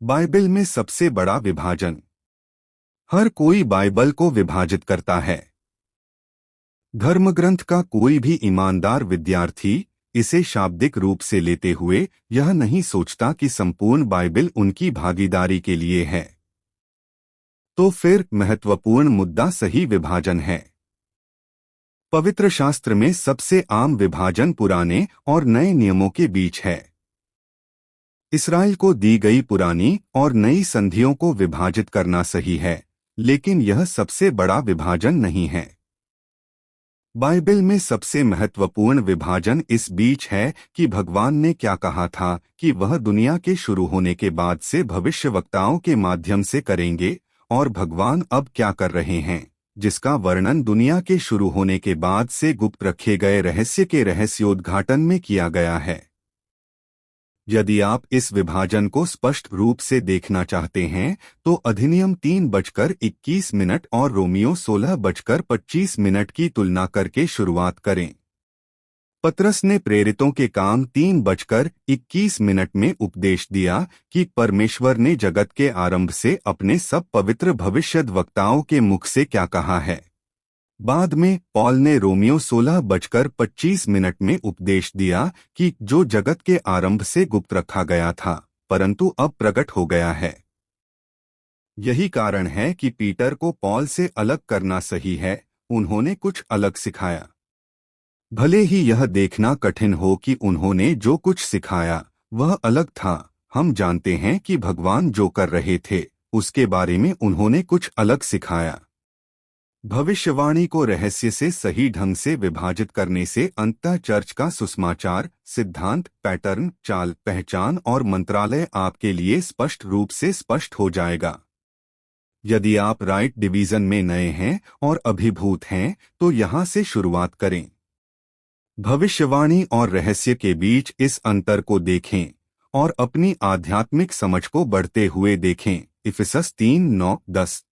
Bible में सबसे बड़ा विभाजन। हर कोई बाइबल को विभाजित करता है। धर्मग्रंथ का कोई भी ईमानदार विद्यार्थी इसे शाब्दिक रूप से लेते हुए यह नहीं सोचता कि संपूर्ण बाइबल उनकी भागीदारी के लिए है। तो फिर महत्वपूर्ण मुद्दा सही विभाजन है। पवित्र शास्त्र में सबसे आम विभाजन पुराने और नए नियमों के बीच है। इस्राएल को दी गई पुरानी और नई संधियों को विभाजित करना सही है, लेकिन यह सबसे बड़ा विभाजन नहीं है। बाइबल में सबसे महत्वपूर्ण विभाजन इस बीच है कि भगवान ने क्या कहा था कि वह दुनिया के शुरू होने के बाद से भविष्यवक्ताओं के माध्यम से करेंगे, और भगवान अब क्या कर रहे हैं, जिसका वर्णन दुनिया के शुरू होने के बाद से गुप्त रखे गए रहस्य के रहस्योद्घाटन में किया गया है। यदि आप इस विभाजन को स्पष्ट रूप से देखना चाहते हैं तो अधिनियम 3:21 और रोमियो 16:25 की तुलना करके शुरुआत करें। पतरस ने प्रेरितों के काम 3:21 में उपदेश दिया कि परमेश्वर ने जगत के आरंभ से अपने सब पवित्र भविष्यद्वक्ताओं के मुख से क्या कहा है। बाद में पॉल ने रोमियो 16:25 में उपदेश दिया कि जो जगत के आरंभ से गुप्त रखा गया था परंतु अब प्रकट हो गया है। यही कारण है कि पीटर को पॉल से अलग करना सही है, उन्होंने कुछ अलग सिखाया। भले ही यह देखना कठिन हो कि उन्होंने जो कुछ सिखाया वह अलग था, हम जानते हैं कि भगवान जो कर रहे थे उसके बारे में उन्होंने कुछ अलग सिखाया। भविष्यवाणी को रहस्य से सही ढंग से विभाजित करने से अंततः चर्च का सुसमाचार, सिद्धांत, पैटर्न, चाल, पहचान और मंत्रालय आपके लिए स्पष्ट रूप से स्पष्ट हो जाएगा। यदि आप राइट डिवीजन में नए हैं और अभिभूत हैं तो यहाँ से शुरुआत करें। भविष्यवाणी और रहस्य के बीच इस अंतर को देखें और अपनी आध्यात्मिक समझ को बढ़ते हुए देखें। इफिसस 3:9-10।